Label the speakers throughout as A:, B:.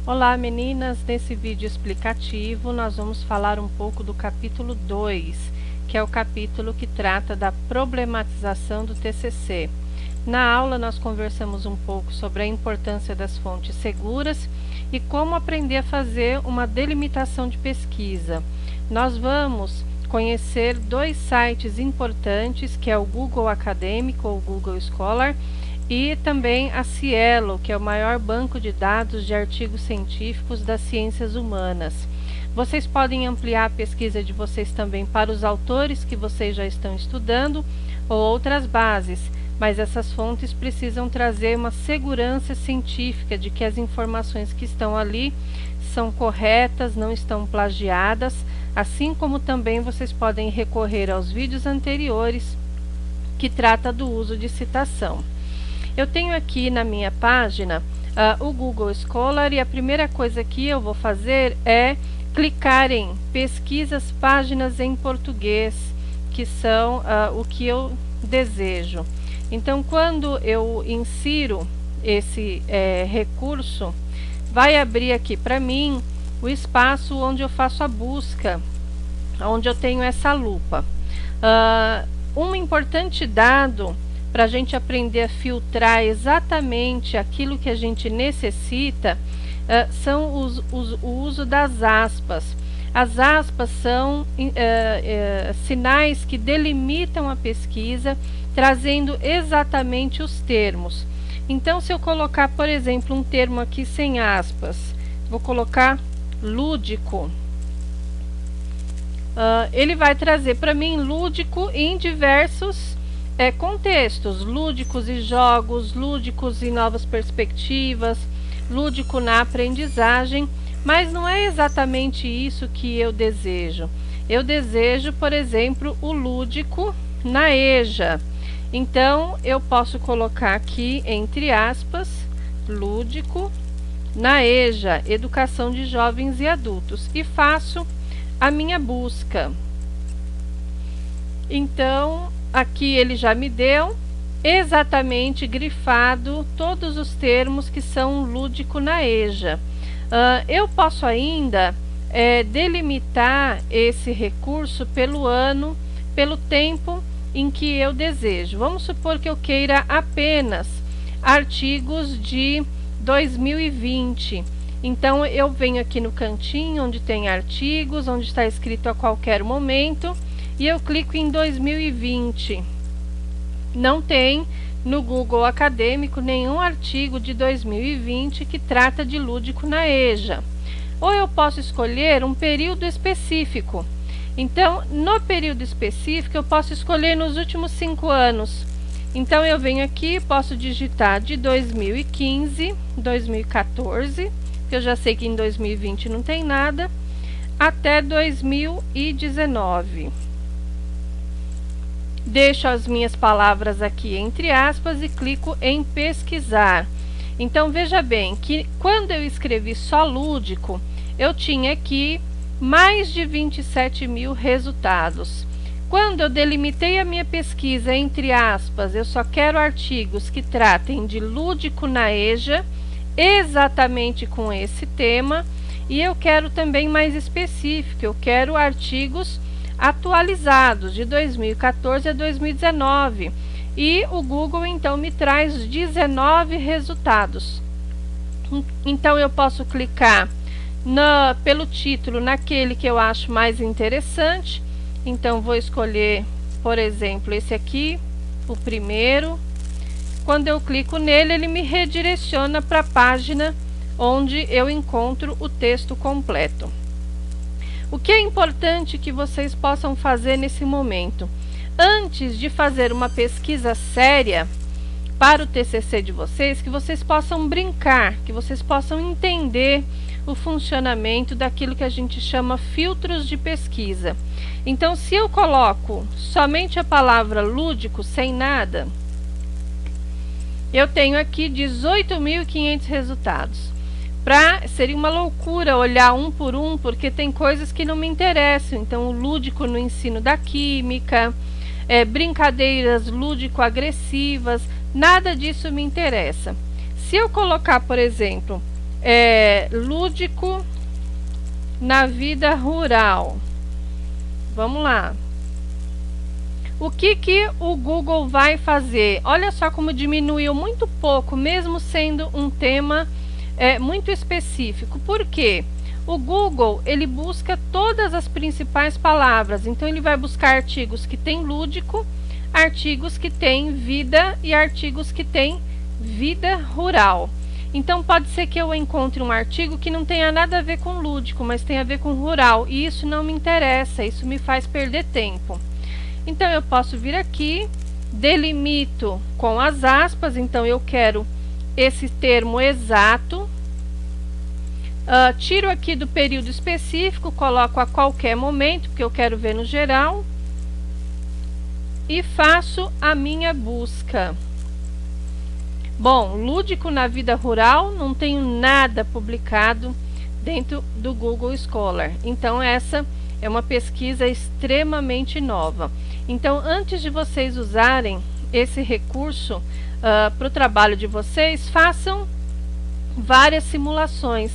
A: Olá meninas, nesse vídeo explicativo nós vamos falar um pouco do capítulo 2, que é o capítulo que trata da problematização do TCC. Na aula nós conversamos um pouco sobre a importância das fontes seguras e como aprender a fazer uma delimitação de pesquisa. Nós vamos conhecer dois sites importantes, que é o Google Acadêmico ou Google Scholar, e também a Cielo, que é o maior banco de dados de artigos científicos das ciências humanas. Vocês podem ampliar a pesquisa de vocês também para os autores que vocês já estão estudando ou outras bases, mas essas fontes precisam trazer uma segurança científica de que as informações que estão ali são corretas, não estão plagiadas, assim como também vocês podem recorrer aos vídeos anteriores que trata do uso de citação. Eu tenho aqui na minha página o Google Scholar e a primeira coisa que eu vou fazer é clicar em pesquisas páginas em português, que são o que eu desejo. Então, quando eu insiro esse recurso, vai abrir aqui para mim o espaço onde eu faço a busca, onde eu tenho essa lupa. Um importante dado para a gente aprender a filtrar exatamente aquilo que a gente necessita são o uso das aspas. As aspas são sinais que delimitam a pesquisa, trazendo exatamente os termos. Então, se eu colocar, por exemplo, um termo aqui sem aspas, vou colocar lúdico. Ele vai trazer para mim lúdico em diversos contextos, lúdicos e jogos, lúdicos e novas perspectivas, lúdico na aprendizagem, mas não é exatamente isso que eu desejo. Eu desejo, por exemplo, o lúdico na EJA. Então, eu posso colocar aqui, entre aspas, lúdico na EJA, Educação de Jovens e Adultos, e faço a minha busca. Então, aqui ele já me deu exatamente grifado todos os termos que são lúdico na EJA. Eu posso ainda delimitar esse recurso pelo ano, pelo tempo em que eu desejo. Vamos supor que eu queira apenas artigos de 2020. Então, eu venho aqui no cantinho onde tem artigos, onde está escrito a qualquer momento, e eu clico em 2020. Não tem no Google Acadêmico nenhum artigo de 2020 que trata de lúdico na EJA. Ou eu posso escolher um período específico. Então, no período específico, eu posso escolher nos últimos 5 anos. Então, eu venho aqui, posso digitar de 2015, 2014, que eu já sei que em 2020 não tem nada, até 2019. Deixo as minhas palavras aqui entre aspas e clico em pesquisar. Então, veja bem que quando eu escrevi só lúdico, eu tinha aqui mais de 27 mil resultados. Quando eu delimitei a minha pesquisa entre aspas, eu só quero artigos que tratem de lúdico na EJA, exatamente com esse tema, e eu quero também mais específico, eu quero artigos atualizados de 2014 a 2019, e o Google então me traz 19 resultados. Então eu posso clicar pelo título naquele que eu acho mais interessante. Então vou escolher, por exemplo, esse aqui, o primeiro. Quando eu clico nele, ele me redireciona para a página onde eu encontro o texto completo. O que é importante que vocês possam fazer nesse momento? Antes de fazer uma pesquisa séria para o TCC de vocês, que vocês possam brincar, que vocês possam entender o funcionamento daquilo que a gente chama filtros de pesquisa. Então, se eu coloco somente a palavra lúdico, sem nada, eu tenho aqui 18.500 resultados. Seria uma loucura olhar um por um, porque tem coisas que não me interessam. Então, o lúdico no ensino da química, brincadeiras lúdico-agressivas, nada disso me interessa. Se eu colocar, por exemplo, lúdico na vida rural. Vamos lá. O que o Google vai fazer? Olha só como diminuiu muito pouco, mesmo sendo um tema muito específico. Por quê? O Google, ele busca todas as principais palavras. Então, ele vai buscar artigos que tem lúdico, artigos que tem vida e artigos que tem vida rural. Então, pode ser que eu encontre um artigo que não tenha nada a ver com lúdico, mas tenha a ver com rural. E isso não me interessa, isso me faz perder tempo. Então, eu posso vir aqui, delimito com as aspas. Então, eu quero esse termo exato. Tiro aqui do período específico, coloco a qualquer momento, porque eu quero ver no geral. E faço a minha busca. Bom, lúdico na vida rural, não tenho nada publicado dentro do Google Scholar. Então, essa é uma pesquisa extremamente nova. Então, antes de vocês usarem esse recurso para o trabalho de vocês, façam várias simulações.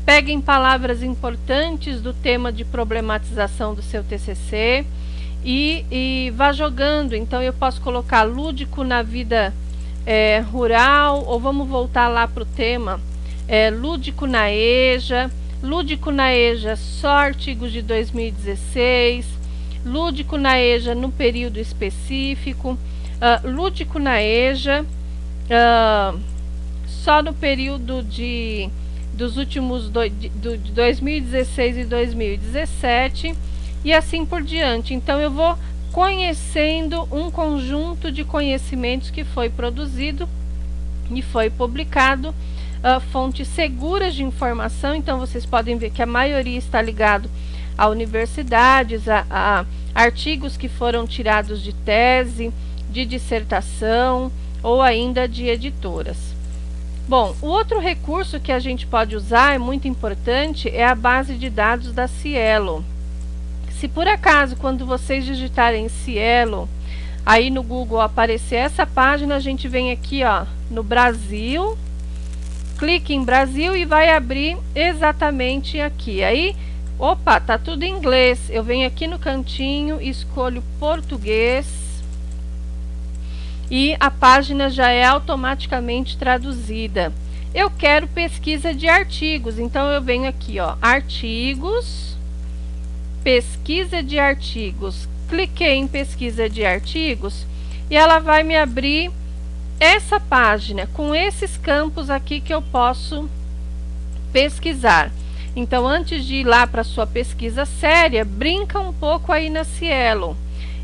A: Peguem palavras importantes do tema de problematização do seu TCC e vá jogando. Então, eu posso colocar lúdico na vida rural, ou vamos voltar lá para o tema lúdico na EJA. Lúdico na EJA só artigos de 2016, lúdico na EJA no período específico, lúdico na EJA só no período dos últimos de 2016 e 2017 e assim por diante. Então, eu vou conhecendo um conjunto de conhecimentos que foi produzido e foi publicado, fontes seguras de informação. Então, vocês podem ver que a maioria está ligado a universidades, a artigos que foram tirados de tese, de dissertação ou ainda de editoras. Bom, o outro recurso que a gente pode usar, é muito importante, é a base de dados da Cielo. Se por acaso, quando vocês digitarem Cielo, aí no Google aparecer essa página, a gente vem aqui no Brasil, clique em Brasil e vai abrir exatamente aqui. Aí, opa, tá tudo em inglês. Eu venho aqui no cantinho, escolho português e a página já é automaticamente traduzida. Eu quero pesquisa de artigos, então eu venho aqui, artigos, pesquisa de artigos. Cliquei em pesquisa de artigos e ela vai me abrir essa página com esses campos aqui que eu posso pesquisar. Então, antes de ir lá para a sua pesquisa séria, brinca um pouco aí na Cielo.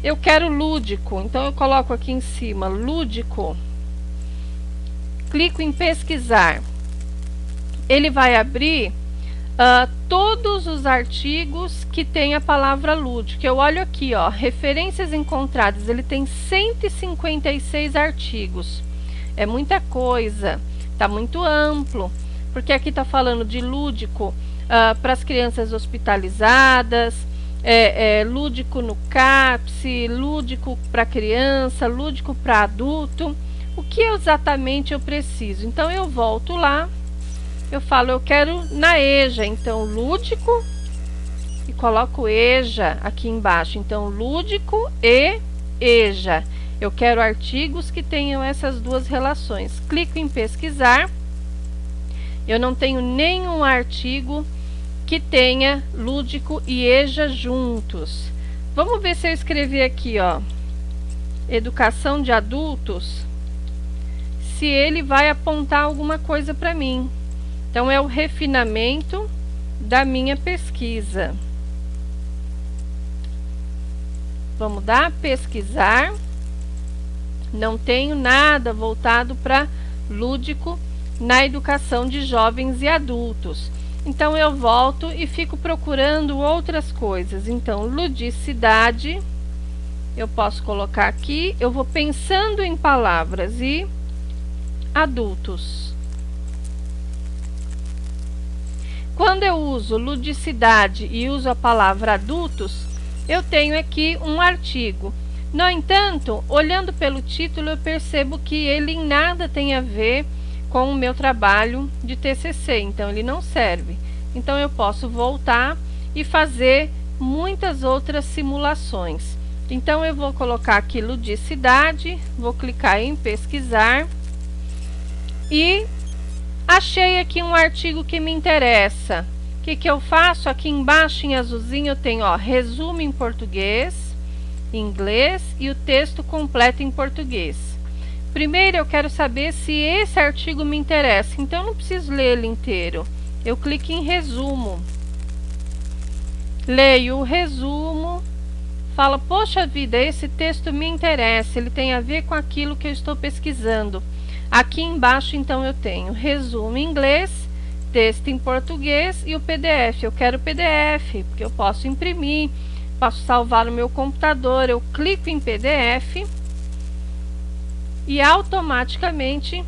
A: Eu quero lúdico, então eu coloco aqui em cima lúdico, clico em pesquisar. Ele vai abrir todos os artigos que tem a palavra lúdico. Eu olho aqui, referências encontradas, ele tem 156 artigos. É muita coisa, tá muito amplo, porque aqui tá falando de lúdico para as crianças hospitalizadas, lúdico no CAPS, lúdico para criança, lúdico para adulto. O que exatamente eu preciso? Então, eu volto lá, eu falo, eu quero na EJA, então lúdico, e coloco EJA aqui embaixo. Então, lúdico e EJA. Eu quero artigos que tenham essas duas relações. Clico em pesquisar. Eu não tenho nenhum artigo que tenha lúdico e EJA juntos. Vamos ver se eu escrever aqui, educação de adultos, se ele vai apontar alguma coisa para mim. Então, é o refinamento da minha pesquisa. Vamos dar pesquisar. Não tenho nada voltado para lúdico na educação de jovens e adultos. Então, eu volto e fico procurando outras coisas. Então, ludicidade, eu posso colocar aqui. Eu vou pensando em palavras e adultos. Quando eu uso ludicidade e uso a palavra adultos, eu tenho aqui um artigo. No entanto, olhando pelo título, eu percebo que ele em nada tem a ver com o meu trabalho de TCC, então ele não serve. Então eu posso voltar e fazer muitas outras simulações. Então eu vou colocar aqui ludicidade, vou clicar em pesquisar e achei aqui um artigo que me interessa. O que eu faço? Aqui embaixo em azulzinho eu tenho, ó, resumo em português, inglês e o texto completo em português. Primeiro eu quero saber se esse artigo me interessa, então eu não preciso ler ele inteiro. Eu clico em resumo, leio o resumo, falo, poxa vida, esse texto me interessa, ele tem a ver com aquilo que eu estou pesquisando. Aqui embaixo então eu tenho resumo em inglês, texto em português e o PDF. Eu quero o PDF, porque eu posso imprimir, posso salvar no meu computador. Eu clico em PDF e automaticamente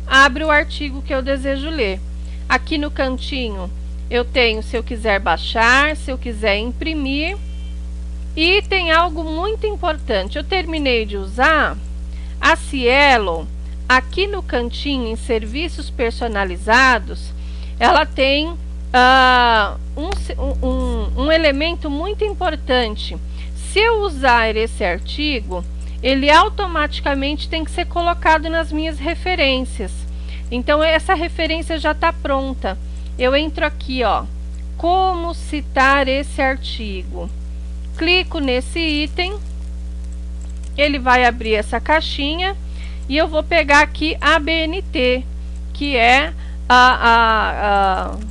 A: abre o artigo que eu desejo ler. Aqui no cantinho eu tenho se eu quiser baixar, se eu quiser imprimir. E tem algo muito importante, eu terminei de usar a Cielo. Aqui no cantinho em serviços personalizados, ela tem um elemento muito importante. Se eu usar esse artigo, ele automaticamente tem que ser colocado nas minhas referências. Então essa referência já está pronta. Eu entro aqui, ó, como citar esse artigo. Clico nesse item, ele vai abrir essa caixinha e eu vou pegar aqui a BNT, que é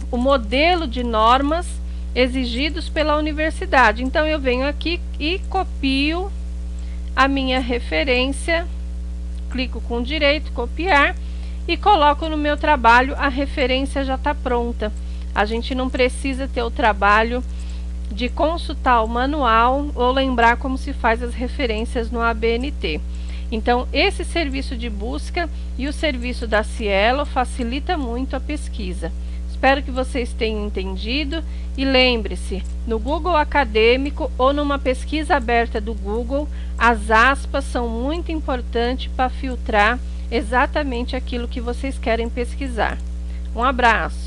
A: o modelo de normas exigidos pela universidade. Então eu venho aqui e copio a minha referência, clico com direito, copiar e coloco no meu trabalho. A referência já está pronta. A gente não precisa ter o trabalho de consultar o manual ou lembrar como se faz as referências no ABNT. Então, esse serviço de busca e o serviço da Cielo facilita muito a pesquisa. Espero que vocês tenham entendido e lembre-se, no Google Acadêmico ou numa pesquisa aberta do Google, as aspas são muito importantes para filtrar exatamente aquilo que vocês querem pesquisar. Um abraço!